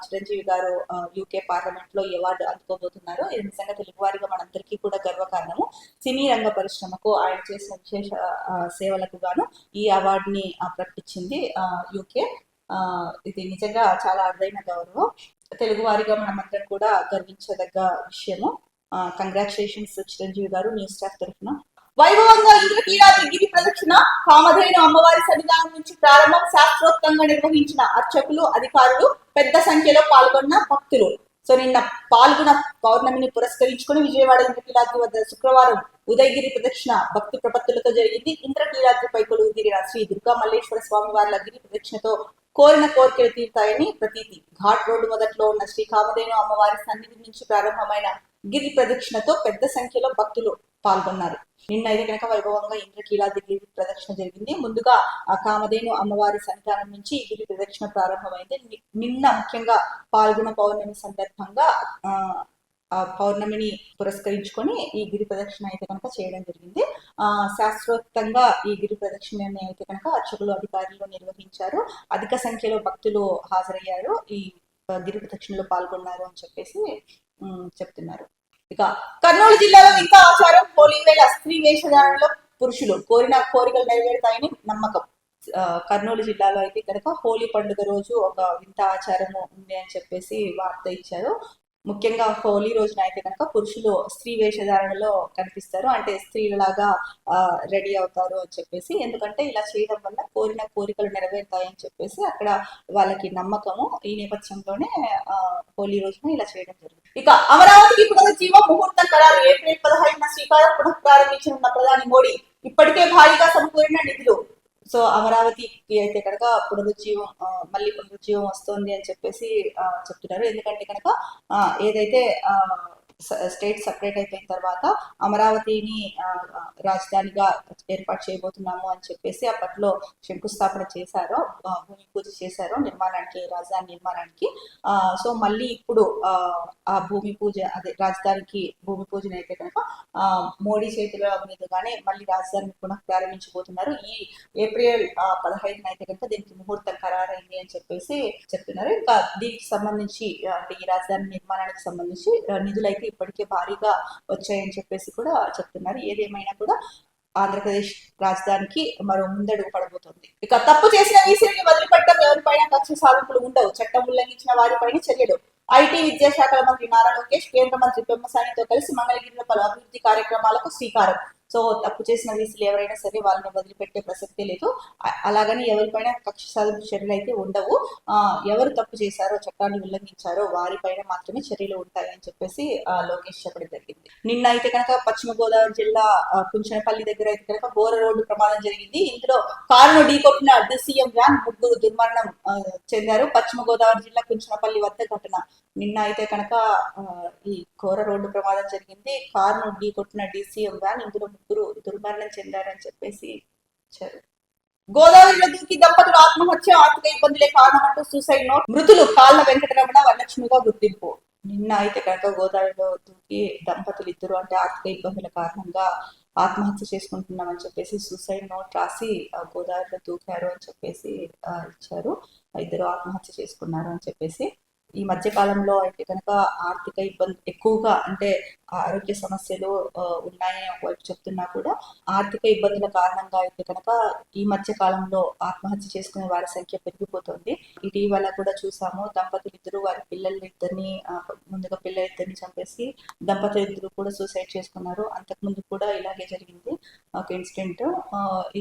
చిరంజీవి గారు యూకే పార్లమెంట్ లో ఈ అవార్డు అందుకోబోతున్నారు. ఇది నిజంగా తెలుగువారిగా మనందరికీ కూడా గర్వకారణము. సినీ రంగ పరిశ్రమకు ఆయన చేసిన విశేష సేవలకు గాను ఈ అవార్డుని ప్రకటించింది యూకే. ఇది నిజంగా చాలా అరుదైన గౌరవం. తెలుగు వారిగా మనమందరం కూడా గర్వించదగ్గ విషయము. కంగ్రాచులేషన్స్ చిరంజీవి గారు న్యూస్ స్టాఫ్ తరఫున. వైభవంగా ఇంద్రకీలాద్రి గిరి ప్రదక్షిణ. కామధేను అమ్మవారి సన్నిధానం నుంచి ప్రారంభం. శాస్త్రోక్తంగా నిర్వహించిన అర్చకులు, అధికారులు, పెద్ద సంఖ్యలో పాల్గొన్న భక్తులు. సో నిన్న పాల్గొన పౌర్ణమిని పురస్కరించుకుని విజయవాడ ఇంద్రకీలాద్రి వద్ద శుక్రవారం ఉదయగిరి ప్రదక్షిణ భక్తి ప్రపత్తులతో జరిగింది. ఇంద్రకీలాద్రిపై కొలువు తీరిన శ్రీ దుర్గా మల్లేశ్వర స్వామి వార్ల గిరి ప్రదక్షిణతో కోరిన కోరికలు తీరుతాయని ప్రతీతి. ఘాట్ రోడ్డు మొదట్లో ఉన్న శ్రీ కామధేను అమ్మవారి సన్నిధి నుంచి ప్రారంభమైన గిరి ప్రదక్షిణతో పెద్ద సంఖ్యలో భక్తులు పాల్గొన్నారు. నిన్న అయితే కనుక వైభవంగా ఇంద్రకీలాద్రి గిరి ప్రదక్షిణ జరిగింది. ముందుగా ఆ కామధేను అమ్మవారి సంతానం నుంచి గిరి ప్రదక్షిణ ప్రారంభమైంది. నిన్న ముఖ్యంగా పాల్గొన పౌర్ణమి సందర్భంగా ఆ పౌర్ణమిని పురస్కరించుకొని ఈ గిరి ప్రదక్షిణ అయితే కనుక చేయడం జరిగింది. శాస్త్రోక్తంగా ఈ గిరి ప్రదక్షిణని అయితే కనుక అర్చకులు అధికారులు నిర్వహించారు. అధిక సంఖ్యలో భక్తులు హాజరయ్యారు, ఈ గిరి ప్రదక్షిణలో పాల్గొన్నారు అని చెప్పేసి చెప్తున్నారు. ఇక కర్నూలు జిల్లాలో వింత ఆచారం. హోలీ వేళ స్త్రీ వేషధారణలో పురుషులు కోరిన కోరికలు నెరవేరుతాయని నమ్మకం. కర్నూలు జిల్లాలో అయితే కనుక హోలీ పండుగ రోజు ఒక వింత ఆచారము ఉంది అని చెప్పేసి వార్త ఇచ్చారు. ముఖ్యంగా హోలీ రోజున అయితే కనుక పురుషులు స్త్రీ వేషధారణలో కనిపిస్తారు, అంటే స్త్రీలలాగా రెడీ అవుతారు అని చెప్పేసి. ఎందుకంటే ఇలా చేయడం వల్ల కోరిన కోరికలు నెరవేరుతాయని చెప్పేసి అక్కడ వాళ్ళకి నమ్మకము. ఈ నేపథ్యంలోనే హోలీ రోజున ఇలా చేయడం జరుగుతుంది. ఇక అమరావతికి పునరుజ్జీవ ముహూర్తం ఖరారు. ఏప్రిల్ 15న శ్రీకారం పునః ప్రారంభించనున్న ప్రధాని మోడీ ఇప్పటికే భారీగా సమకూరిన నిధులు. సో అమరావతికి అయితే కనుక మళ్ళీ పునరుజ్జీవం వస్తుంది అని చెప్పేసి చెప్తున్నారు. ఎందుకంటే కనుక ఏదైతే స్టేట్ సపరేట్ అయిపోయిన తర్వాత అమరావతిని రాజధానిగా ఏర్పాటు చేయబోతున్నాము అని చెప్పేసి అప్పట్లో శంకుస్థాపన చేశారో, భూమి పూజ చేశారో నిర్మాణానికి, రాజధాని నిర్మాణానికి. సో మళ్ళీ ఇప్పుడు ఆ భూమి పూజ, అదే రాజధానికి భూమి పూజను అయితే కనుక మోడీ చేతిలో మీదుగానే మళ్ళీ రాజధానిని పునః ప్రారంభించబోతున్నారు. ఈ ఏప్రిల్ 15న అయితే కనుక దీనికి ముహూర్తం ఖరారైంది అని చెప్పేసి చెప్తున్నారు. ఇంకా దీనికి సంబంధించి అంటే ఈ రాజధాని నిర్మాణానికి సంబంధించి నిధులైతే ఇప్పటికే భారీగా వచ్చాయని చెప్పేసి కూడా చెప్తున్నారు. ఏదేమైనా కూడా ఆంధ్రప్రదేశ్ రాజధానికి మరో ముందడుగు పడబోతోంది. ఇక తప్పు చేసిన వీసీని వదిలిపెట్టడం, ఎవరిపైన కక్ష సాధింపులు ఉండవు, చట్టం ఉల్లంఘించిన వారిపైన చర్యలు. ఐటీ విద్యాశాఖల మంత్రి నారా లోకేష్ కేంద్ర మంత్రి పెమ్మసానితో కలిసి మంగళగిరిలో పలు అభివృద్ధి కార్యక్రమాలకు శ్రీకారం. సో తప్పు చేసిన వీసీలు ఎవరైనా సరే వాళ్ళని వదిలిపెట్టే ప్రసక్తే లేదు. అలాగని ఎవరిపైన కక్ష సాధింపు చర్యలు అయితే ఉండవు. ఎవరు తప్పు చేశారో, చట్టాన్ని ఉల్లంఘించారో వారిపైన మాత్రమే చర్యలు ఉంటాయని చెప్పేసి లోకేష్ చెప్పడం జరిగింది. నిన్న అయితే కనుక పశ్చిమ గోదావరి జిల్లా కుంచనపల్లి దగ్గర అయితే కనుక ఘోర రోడ్డు ప్రమాదం జరిగింది. ఇందులో కారును ఢీకొట్టిన డిసిఎం వ్యాన్, ముగ్గురు దుర్మరణం చెందారు. పశ్చిమ గోదావరి జిల్లా కుంచనపల్లి వద్ద ఘటన. నిన్న అయితే కనుక ఈ ఘోర రోడ్డు ప్రమాదం జరిగింది. కారును ఢీకొట్టిన డిసిఎం వ్యాన్, ఇందులో ముగ్గురు దుర్మరణం చెందారని చెప్పేసి ఇచ్చారు. గోదావరిలో దూకి దంపతులు ఆత్మహత్య, ఆర్థిక ఇబ్బందులే కారణమంటూ సూసైడ్ నోట్. మృతులు కాళ్ళ వెంకటరమణ, వరలక్ష్మిగా గుర్తింపు. నిన్న అయితే కనుక గోదావరిలో దూకి దంపతులు ఇద్దరు అంటే ఆర్థిక ఇబ్బందుల కారణంగా ఆత్మహత్య చేసుకుంటున్నామని చెప్పేసి సూసైడ్ నోట్ రాసి గోదావరిలో దూకారు అని చెప్పేసి ఇచ్చారు. ఇద్దరు ఆత్మహత్య చేసుకున్నారు అని చెప్పేసి. ఈ మధ్య కాలంలో అయితే కనుక ఆర్థిక ఇబ్బంది ఎక్కువగా, అంటే ఆరోగ్య సమస్యలు ఉన్నాయని ఒకవైపు చెప్తున్నా కూడా ఆర్థిక ఇబ్బందుల కారణంగా అయితే కనుక ఈ మధ్య కాలంలో ఆత్మహత్య చేసుకునే వారి సంఖ్య పెరిగిపోతుంది. ఇటీవల కూడా చూసాము, దంపతులు ఇద్దరు వారి ముందుగా పిల్లలిద్దరిని చంపేసి దంపతులు ఇద్దరు కూడా సూసైడ్ చేసుకున్నారు. అంతకుముందు కూడా ఇలాగే జరిగింది ఒక ఇన్సిడెంట్.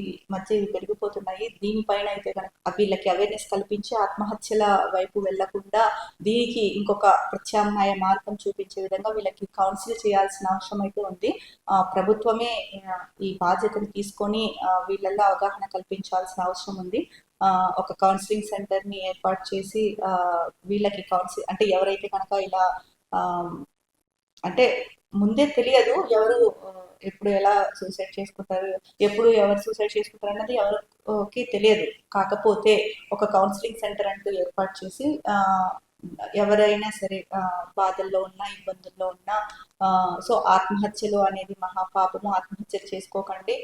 ఈ మధ్య ఇవి పెరిగిపోతున్నాయి. దీనిపైన అయితే కనుక వీళ్ళకి అవేర్నెస్ కల్పించి ఆత్మహత్యల వైపు వెళ్లకుండా దీనికి ఇంకొక ప్రత్యామ్నాయ మార్గం చూపించే విధంగా వీళ్ళకి కౌన్సిల్ చేయాల్సిన అవసరం అయితే ఉంది. ప్రభుత్వమే ఈ బాధ్యతను తీసుకొని వీళ్ళల్లో అవగాహన కల్పించాల్సిన అవసరం ఉంది. ఒక కౌన్సిలింగ్ సెంటర్ ని ఏర్పాటు చేసి వీళ్ళకి కౌన్సిల్, అంటే ఎవరైతే కనుక ఇలా అంటే ముందే తెలియదు ఎవరు ఎప్పుడు ఎలా సూసైడ్ చేసుకుంటారు, ఎప్పుడు ఎవరు సూసైడ్ చేసుకుంటారు అన్నది ఎవరికి తెలియదు. కాకపోతే ఒక కౌన్సిలింగ్ సెంటర్ అంటూ ఏర్పాటు చేసి ఎవరైనా సరే బాధల్లో ఉన్నా, ఇబ్బందుల్లో ఉన్నా, సో ఆత్మహత్యలు అనేది మహాపాపము, ఆత్మహత్యలు చేసుకోకండి.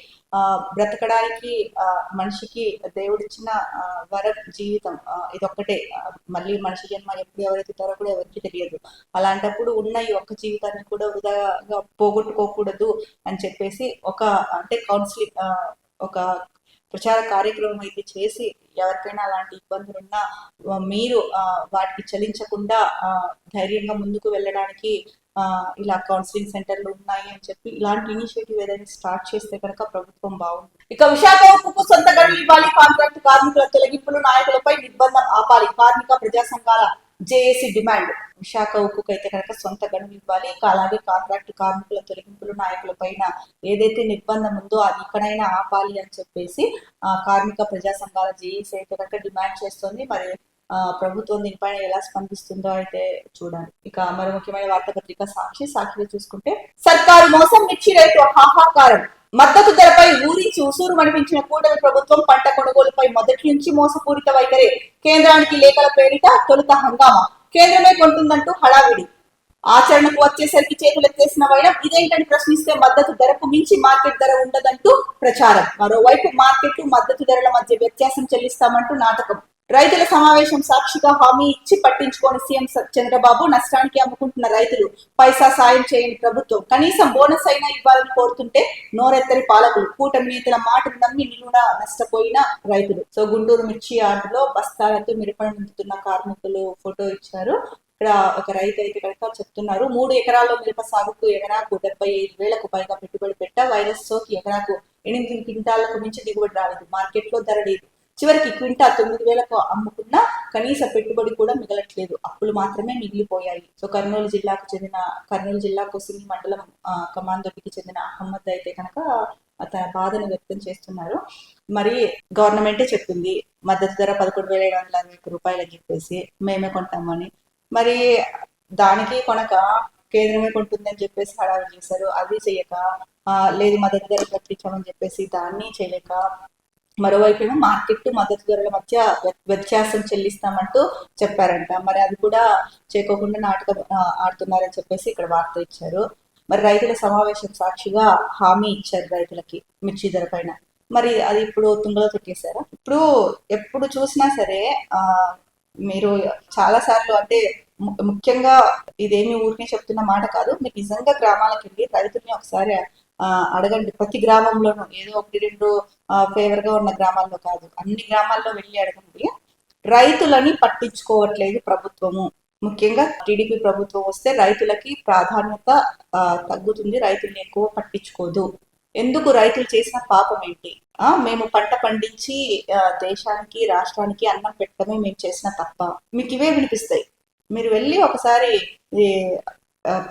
బ్రతకడానికి మనిషికి దేవుడిచ్చిన వరం జీవితం ఇదొక్కటే. మళ్ళీ మనిషి జన్మ ఎప్పుడు ఎవరెత్తుతారో కూడా ఎవరికి తెలియదు. అలాంటప్పుడు ఉన్న ఈ ఒక్క జీవితాన్ని కూడా వృధాగా పోగొట్టుకోకూడదు అని చెప్పేసి అంటే కౌన్సిలింగ్ ఒక ప్రచార కార్యక్రమం అయితే చేసి ఎవరికైనా అలాంటి ఇబ్బందులు ఉన్నా మీరు వాటికి చలించకుండా ధైర్యంగా ముందుకు వెళ్ళడానికి ఇలా కౌన్సిలింగ్ సెంటర్లు ఉన్నాయి అని చెప్పి ఇలాంటి ఇనిషియేటివ్ ఏదైనా స్టార్ట్ చేస్తే కనుక ప్రభుత్వం బాగుంది. ఇక విశాఖ ఉక్కుకు సొంత గడువు ఇవ్వాలి, కాంట్రాక్ట్ కార్మికుల తొలగింపులు, నాయకులపై నిర్బంధం ఆపాలి. కార్మిక ప్రజా సంఘాల జేఏసీ డిమాండ్ విశాఖ ఉక్కుకు అయితే కనుక సొంత గనులు ఇవ్వాలి, అలాగే కాంట్రాక్ట్ కార్మికుల తొలగింపులు నాయకుల పైన ఏదైతే నిర్బంధం ఉందో అది ఇక్కడైనా ఆపాలి అని చెప్పేసి కార్మిక ప్రజా సంఘాల జేఏసీ అయితే కనుక డిమాండ్ చేస్తుంది. మరి ప్రభుత్వం దీనిపైన ఎలా స్పందిస్తుందో అయితే చూడాలి. ఇక మరో ముఖ్యమైన వార్తాపత్రిక సాక్షిలో చూసుకుంటే సర్కారు మోసం, మిర్చి రైతు హాహాకారం, మద్దతు ధరపై ఊరించి ఉసూరు అనిపించిన కూటమి ప్రభుత్వం పంట కొనుగోలుపై మొదటి నుంచి మోసపూరిత వైఖరి, కేంద్రానికి లేఖల పేరిట తొలుత హంగామా, కేంద్రమే కొంటుందంటూ హడావిడి, ఆచరణకు వచ్చేసరికి చేతులెత్తేసిన వైరం, ఇదేంటని ప్రశ్నిస్తే మద్దతు ధరకు మించి మార్కెట్ ధర ఉండదంటూ ప్రచారం. మరోవైపు మార్కెట్ మద్దతు ధరల మధ్య వ్యత్యాసం చెల్లిస్తామంటూ నాటకం. రైతుల సమావేశం సాక్షిగా హామీ ఇచ్చి పట్టించుకోని సీఎం చంద్రబాబు, నష్టానికి అమ్ముకుంటున్న రైతులు, పైసా సాయం చేయని ప్రభుత్వం, కనీసం బోనస్ అయినా ఇవ్వాలని కోరుతుంటే నోరెత్తని పాలకులు, కూటమి నేతల మాటలు నమ్మి నిలువున నష్టపోయిన రైతులు. సో గుంటూరు మిర్చి యార్డులో బస్తాలతో మిరపణ నింపుతున్న కార్మికులు ఫోటో ఇచ్చారు. ఇక్కడ ఒక రైతు అయితే కనుక చెప్తున్నారు, 3 ఎకరాల్లో మిరప సాగుకు ఎకరాకు 75,000కు పైగా పెట్టుబడి పెట్టా, వైరస్ సోకి ఎకరాకు 8 క్వింటాలకు మించి దిగుబడి రాలేదు, మార్కెట్లో ధర లేదు, చివరికి క్వింటా 9,000కు అమ్ముకున్న కనీస పెట్టుబడి కూడా మిగలట్లేదు, అప్పులు మాత్రమే మిగిలిపోయాయి. సో కర్నూలు జిల్లా కొసిగి మండలం కమాందొడ్డికి చెందిన అహ్మద్ అయితే కనుక తన బాధను వ్యక్తం చేస్తున్నారు. మరి గవర్నమెంటే చెప్పింది మద్దతు ధర 11,760 రూపాయలు అని చెప్పేసి, మేమే కొంటామని, మరి దానికి కొనక కేంద్రమే కొంటుందని చెప్పేసి హడావిడి చేశారు. అది చేయక లేదు మద్దతు ధర ప్రకటించామని చెప్పేసి దాన్ని చేయలేక, మరోవైపు మార్కెట్ మద్దతు ధరల మధ్య వ్యత్యాసం చెల్లిస్తామంటూ చెప్పారంట. మరి అది కూడా చేయకోకుండా నాటకం ఆడుతున్నారని చెప్పేసి ఇక్కడ వార్త ఇచ్చారు. మరి రైతుల సమావేశం సాక్షిగా హామీ ఇచ్చారు రైతులకి మిర్చి ధర పైన, మరి అది ఇప్పుడు తుంగలో తొక్కేశారా? ఇప్పుడు ఎప్పుడు చూసినా సరే మీరు చాలా సార్లు అంటే ముఖ్యంగా ఇదేమి ఊరికే చెప్తున్న మాట కాదు, మీరు నిజంగా గ్రామాలకు వెళ్ళి రైతుల్ని ఒకసారి అడగండి. ప్రతి గ్రామంలోనూ ఏదో 1-2 ఫేవర్ గా ఉన్న గ్రామాల్లో కాదు, అన్ని గ్రామాల్లో వెళ్ళి అడగండి. రైతులని పట్టించుకోవట్లేదు ప్రభుత్వము. ముఖ్యంగా టీడీపీ ప్రభుత్వం వస్తే రైతులకి ప్రాధాన్యత తగ్గుతుంది, రైతుల్ని ఎక్కువ పట్టించుకోదు. ఎందుకు? రైతులు చేసిన పాపం ఏంటి? మేము పంట పండించి దేశానికి రాష్ట్రానికి అన్నం పెట్టడమే మేము చేసిన తప్ప. మీకు ఇవే వినిపిస్తాయి. మీరు వెళ్ళి ఒకసారి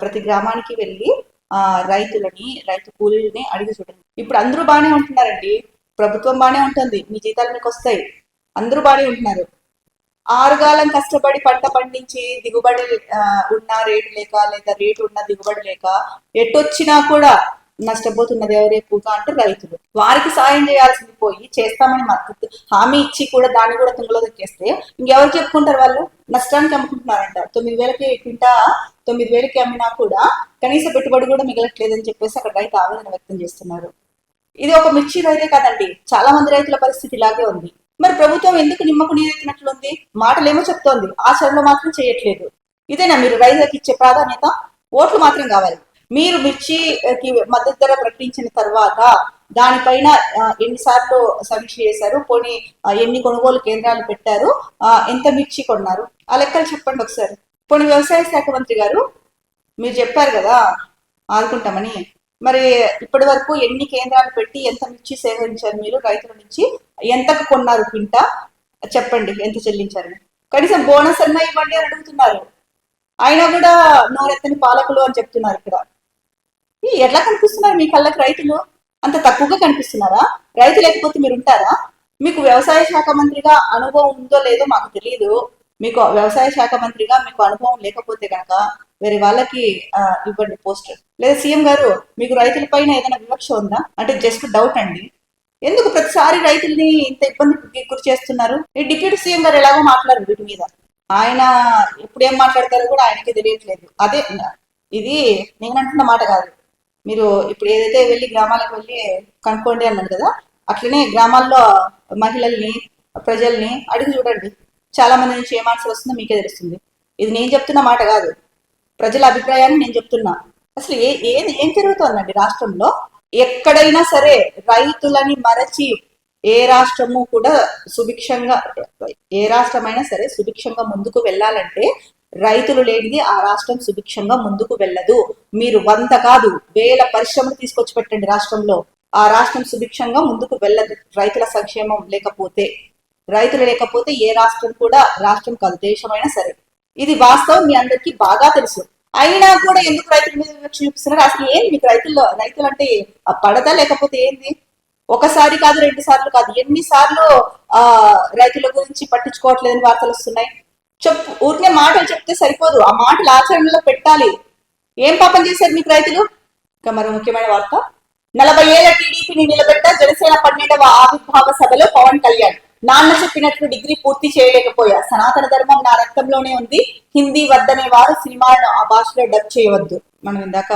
ప్రతి గ్రామానికి వెళ్ళి రైతు కూలీలని అడిగి చూడండి. ఇప్పుడు అందరూ బాగానే ఉంటున్నారండి, ప్రభుత్వం బాగానే ఉంటుంది, మీ జీతాలు మీకు వస్తాయి, అందరూ బాగానే ఉంటున్నారు. 6 కాలం కష్టపడి పంట పండించి దిగుబడి ఉన్న రేటు లేక, లేదా రేటు ఉన్న దిగుబడి లేక ఎట్టొచ్చినా కూడా నష్టపోతున్నది ఎవరు ఎక్కువగా అంటే రైతులు. వారికి సాయం చేయాల్సింది పోయి చేస్తామని మద్దతు హామీ ఇచ్చి కూడా దాన్ని కూడా తుంగలో దక్కేస్తే ఇంకెవరు చెప్పుకుంటారు? వాళ్ళు నష్టానికి అమ్ముకుంటున్నారంట. 9,000కి క్వింటా 9,000కి అమ్మినా కూడా కనీస పెట్టుబడి కూడా మిగలట్లేదని చెప్పేసి అక్కడ రైతు ఆవేదన వ్యక్తం చేస్తున్నారు. ఇది ఒక మిర్చి రైతే కాదండి, చాలా మంది రైతుల పరిస్థితి ఇలాగే ఉంది. మరి ప్రభుత్వం ఎందుకు నిమ్మకు నీరెత్తినట్లుంది? మాటలేమో చెప్తోంది, ఆచరణలో మాత్రం చేయట్లేదు. ఇదేనా మీరు రైతులకు ఇచ్చే ప్రాధాన్యత? ఓట్లు మాత్రం కావాలి. మీరు మిర్చికి మద్దతు ధర ప్రకటించిన తర్వాత దానిపైన ఎన్నిసార్లు సమీక్ష చేశారు, పోనీ ఎన్ని కొనుగోలు కేంద్రాలు పెట్టారు, ఎంత మిర్చి కొన్నారు, ఆ లెక్కలు చెప్పండి ఒకసారి. పోనీ వ్యవసాయ శాఖ మంత్రి గారు మీరు చెప్పారు కదా ఆదుకుంటామని, మరి ఇప్పటి వరకు ఎన్ని కేంద్రాలు పెట్టి ఎంత మిర్చి సేకరించారు మీరు రైతుల నుంచి, ఎంతకు కొన్నారు క్వింటా చెప్పండి, ఎంత చెల్లించారని. కనీసం బోనస్ అన్నా ఇవ్వండి అని అడుగుతున్నారు. అయినా కూడా నోరెత్తని పాలకులు అని చెప్తున్నారు. ఇక్కడ ఎట్లా కనిపిస్తున్నారు మీ కళ్ళకి రైతులు? అంత తక్కువగా కనిపిస్తున్నారా? రైతు లేకపోతే మీరు ఉంటారా? మీకు వ్యవసాయ శాఖ మంత్రిగా అనుభవం ఉందో లేదో మాకు తెలియదు. మీకు వ్యవసాయ శాఖ మంత్రిగా మీకు అనుభవం లేకపోతే కనుక వేరే వాళ్ళకి ఇవ్వండి పోస్ట్. లేదా సీఎం గారు మీకు రైతుల పైన ఏదైనా వివక్ష ఉందా అంటే జస్ట్ డౌట్ అండి. ఎందుకు ప్రతిసారి రైతుల్ని ఇంత ఇబ్బంది గురి చేస్తున్నారు? ఈ డిప్యూటీ సీఎం గారు ఎలాగో మాట్లాడారు వీటి మీద. ఆయన ఎప్పుడు ఏం మాట్లాడతారో కూడా ఆయనకి తెలియట్లేదు. అదే ఇది నేను అంటున్న మాట కాదు. మీరు ఇప్పుడు ఏదైతే వెళ్ళి గ్రామాలకు వెళ్ళి కనుక్కోండి అన్నారు కదా, అట్లనే గ్రామాల్లో మహిళల్ని ప్రజల్ని అడిగి చూడండి. చాలా మంది నుంచి ఏం ఆన్సర్ వస్తుందో మీకే తెలుస్తుంది. ఇది నేను చెప్తున్న మాట కాదు, ప్రజల అభిప్రాయాన్ని నేను చెప్తున్నా. అసలు ఏం జరుగుతోందండి రాష్ట్రంలో? ఎక్కడైనా సరే రైతులని మరచి ఏ రాష్ట్రము కూడా సుభిక్షంగా, ఏ రాష్ట్రమైనా సరే సుభిక్షంగా ముందుకు వెళ్ళాలంటే రైతులు లేనిది ఆ రాష్ట్రం సుభిక్షంగా ముందుకు వెళ్ళదు. మీరు 100 కాదు 1000 పరిశ్రమలు తీసుకొచ్చి పెట్టండి రాష్ట్రంలో, ఆ రాష్ట్రం సుభిక్షంగా ముందుకు వెళ్ళదు. రైతుల సంక్షేమం లేకపోతే, రైతులు లేకపోతే ఏ రాష్ట్రం కూడా రాష్ట్రం కాదు దేశమైనా సరే ఇది వాస్తవం మీ అందరికీ బాగా తెలుసు. అయినా కూడా ఎందుకు రైతుల మీద వివక్ష చూపిస్తున్నారు? అసలు ఏంది మీకు రైతులు అంటే పడదా లేకపోతే ఏంది? ఒకసారి కాదు, 2 సార్లు కాదు, ఎన్నిసార్లు ఆ రైతుల గురించి పట్టించుకోవట్లేదని వార్తలు వస్తున్నాయి. ఊరికే మాటలు చెప్తే సరిపోదు, ఆ మాటలు ఆచరణలో పెట్టాలి. ఏం పాపం చేశారు మీకు రైతులు? ఇక మరో ముఖ్యమైన వార్త, 40 ఏళ్ల టీడీపీని నిలబెట్ట జనసేన 12వ ఆవిర్భావ సభలో పవన్ కళ్యాణ్. నాన్న చెప్పినట్లు డిగ్రీ పూర్తి చేయలేకపోయా, సనాతన ధర్మం నా రక్తంలోనే ఉంది, హిందీ వద్దనే వారు సినిమాలను ఆ భాషలో డబ్ చేయవద్దు. మనం ఇందాక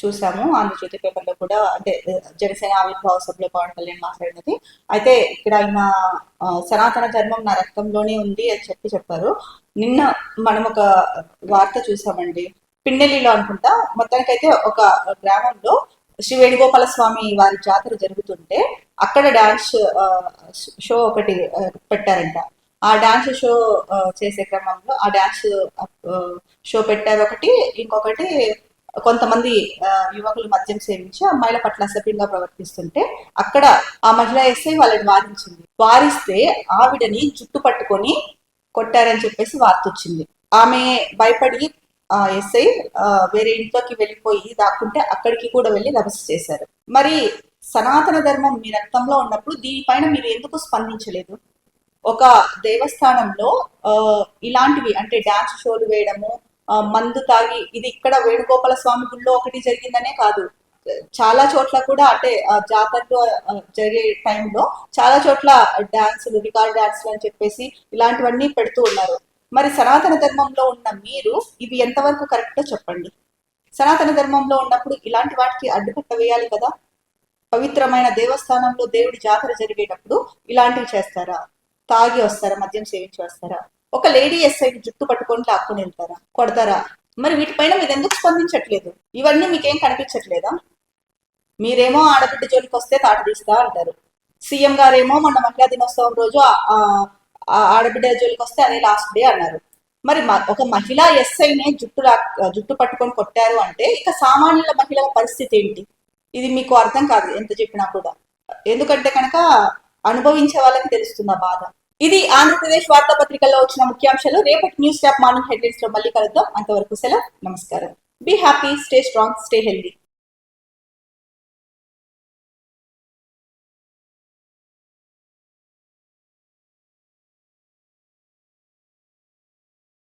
చూసాము ఆంధ్రజ్యోతి పేపర్లో కూడా, అంటే జనసేన ఆవిర్భావ సభలో పవన్ కళ్యాణ్ మాట్లాడినది. అయితే ఇక్కడ ఆయన సనాతన ధర్మం నా రక్తంలోనే ఉంది అని చెప్పారు. నిన్న మనం ఒక వార్త చూసామండి, పిన్నెల్లిలో అనుకుంటా, మొత్తానికైతే ఒక గ్రామంలో శ్రీ వేణుగోపాల స్వామి వారి జాతర జరుగుతుంటే అక్కడ డాన్స్ షో ఒకటి పెట్టారంట. ఆ డాన్స్ షో చేసే క్రమంలో ఆ డాన్స్ షో పెట్టారు ఒకటి, ఇంకొకటి కొంతమంది యువకులు మద్యం సేవించి అమ్మాయిల పట్ల అసభ్యంగా ప్రవర్తిస్తుంటే అక్కడ ఆ మహిళా ఎస్ఐ వాళ్ళని వారించింది. వారిస్తే ఆవిడని జుట్టు పట్టుకొని కొట్టారని చెప్పేసి వార్త వచ్చింది. ఆమె భయపడి ఆ ఎస్ఐ వేరే ఇంట్లోకి వెళ్ళిపోయి దాక్కుంటే అక్కడికి కూడా వెళ్ళి రభస చేశారు. మరి సనాతన ధర్మం మీ రక్తంలో ఉన్నప్పుడు దీనిపైన మీరు ఎందుకు స్పందించలేదు? ఒక దేవస్థానంలో ఇలాంటివి అంటే డాన్స్ షోలు వేయడము, మందు తాగి, ఇది ఇక్కడ వేణుగోపాల స్వామి గుళ్ళో ఒకటి జరిగిందనే కాదు, చాలా చోట్ల కూడా అంటే జాతరలో జరిగే టైంలో చాలా చోట్ల డాన్సులు, రికార్డ్ డాన్సులు అని చెప్పేసి ఇలాంటివన్నీ పెడుతూ ఉన్నారు. మరి సనాతన ధర్మంలో ఉన్న మీరు ఇవి ఎంతవరకు కరెక్టో చెప్పండి. సనాతన ధర్మంలో ఉన్నప్పుడు ఇలాంటి వాటికి అడ్డుకట్ట వేయాలి కదా. పవిత్రమైన దేవస్థానంలో దేవుడి జాతర జరిగేటప్పుడు ఇలాంటివి చేస్తారా? తాగి వస్తారా? మద్యం సేవించి వస్తారా? ఒక లేడీ ఎస్ఐకి జుట్టు పట్టుకొని లాక్కుని వెళ్తారా? కొడతారా? మరి వీటిపైన మీరు ఎందుకు స్పందించట్లేదు? ఇవన్నీ మీకేం కనిపించట్లేదా? మీరేమో ఆడబిడ్డ జోలికి వస్తే తాట తీస్తా అంటారు. సీఎం గారేమో మొన్న మహిళా దినోత్సవం రోజు ఆడబిడ్డ జోలికి వస్తే అదే లాస్ట్ డే అన్నారు. మరి ఒక మహిళా ఎస్ఐనే జుట్టు పట్టుకొని కొట్టారు అంటే ఇక సామాన్యుల మహిళల పరిస్థితి ఏంటి? ఇది మీకు అర్థం కాదు ఎంత చెప్పినా కూడా. ఎందుకంటే కనుక అనుభవించే వాళ్ళకి తెలుస్తున్న బాధ. ఇది ఆంధ్రప్రదేశ్ వార్తాపత్రికల్లో వచ్చిన ముఖ్యాంశాలు. రేపటి న్యూస్ ట్యాప్ మార్నింగ్ హెడ్లైన్స్ లో మళ్ళీ కలుద్దాం. అంతవరకు సెలవు, నమస్కారం. Be happy, stay strong, stay healthy.